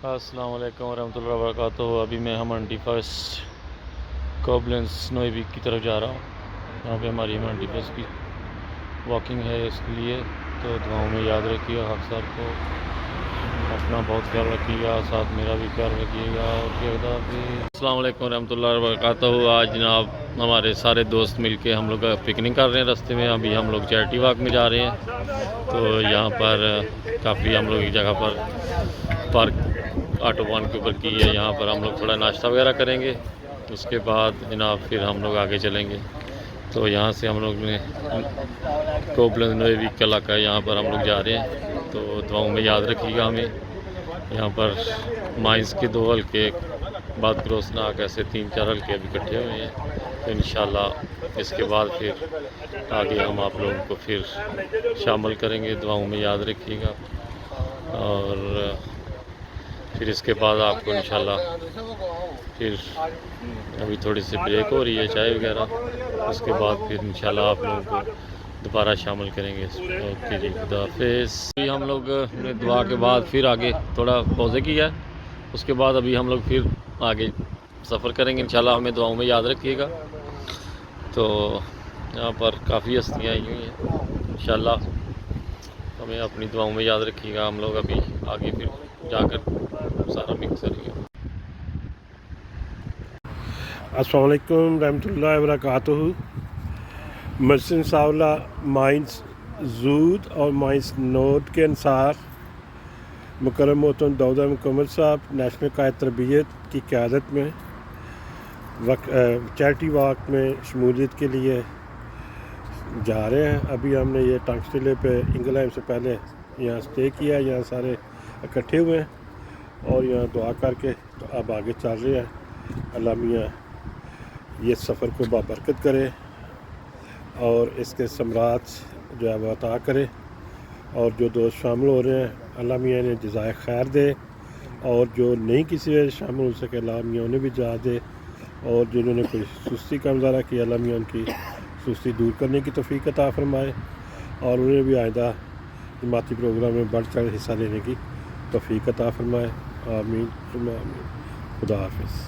السلام علیکم ورحمۃ اللہ وبرکاتہ۔ ابھی میں ہمنٹی فرسٹ کوبلنس نوئی ویک کی طرف جا رہا ہوں۔ یہاں پہ ہماری ہمنٹی فرسٹ کی واکنگ ہے، اس کے لیے تو دعاؤں میں یاد رکھیے گا۔ آپ سب کو اپنا بہت خیال رکھیے گا، ساتھ میرا بھی خیال رکھیے گا۔ السلام علیکم ورحمۃ اللہ وبرکاتہ۔ آج جناب ہمارے سارے دوست مل کے ہم لوگ پکنک کر رہے ہیں راستے میں۔ ابھی ہم لوگ چیریٹی واک میں جا رہے ہیں، تو یہاں پر کافی ہم لوگ ایک جگہ پر پارک آٹو وان کے اوپر کی ہے۔ یہاں پر ہم لوگ تھوڑا ناشتہ وغیرہ کریں گے، اس کے بعد جناب پھر ہم لوگ آگے چلیں گے۔ تو یہاں سے ہم لوگ نے کوبلنس نوئی ویک کا علاقہ ہے، یہاں پر ہم لوگ جا رہے ہیں، تو دعاؤں میں یاد رکھیے گا ہمیں۔ یہاں پر مائنس کے 2 حلقے بعد کروسناک ایسے 3-4 حلقے ابھی اکٹھے ہوئے ہیں، تو انشاءاللہ اس کے بعد پھر آگے ہم آپ لوگوں کو پھر شامل کریں گے۔ دعاؤں میں یاد رکھیے گا، اور پھر اس کے بعد آپ کو انشاءاللہ پھر ابھی تھوڑی سی بریک ہو رہی ہے چائے وغیرہ، اس کے بعد پھر انشاءاللہ آپ لوگوں کو دوبارہ شامل کریں گے۔ اوکے جی، خدا حافظ۔ ابھی ہم لوگ نے دعا کے بعد پھر آگے تھوڑا پوزے کیا ہے، اس کے بعد ابھی ہم لوگ پھر آگے سفر کریں گے انشاءاللہ۔ ہمیں دعاؤں میں یاد رکھیے گا۔ تو یہاں پر کافی ہستیاں آئی ہوئی ہیں، انشاءاللہ ہمیں اپنی دعاؤں میں یاد رکھیے گا۔ ہم لوگ ابھی آگے پھر جا کر سارا مکس کریں گے۔ السلام علیکم رحمۃ اللہ وبرکاتہ۔ مرسن ساولہ مائنس زود اور مائنس نوٹ کے انصار مکرم محترم داؤد احمد قمر صاحب نیشنل قائد تربیت کی قیادت میں چیریٹی واک میں شمولیت کے لیے جا رہے ہیں۔ ابھی ہم نے یہ ٹانگ ٹیلے پہ انگلینڈ سے پہلے یہاں اسٹے کیا ہے، یہاں سارے اکٹھے ہوئے ہیں اور یہاں دعا کر کے تو اب آگے چل رہے ہیں۔ اللہ میاں یہ سفر کو بابرکت کرے اور اس کے ثمرات جو ہے وہ عطا کرے، اور جو دوست شامل ہو رہے ہیں اللہ میاں انہیں جزائے خیر دے، اور جو نہیں کسی وجہ شامل ہو سکے اللہ میاں انہیں بھی جزا دے، اور جنہوں نے کوئی سستی کا مظاہرہ کیا اللہ میاں ان کی سستی دور کرنے کی توفیق عطا فرمائے، اور انہیں بھی آئندہ جماعتی پروگرام میں بڑھ چڑھ حصہ لینے کی توفیق عطا فرمائے۔ آمین ثم آمین۔ خدا حافظ۔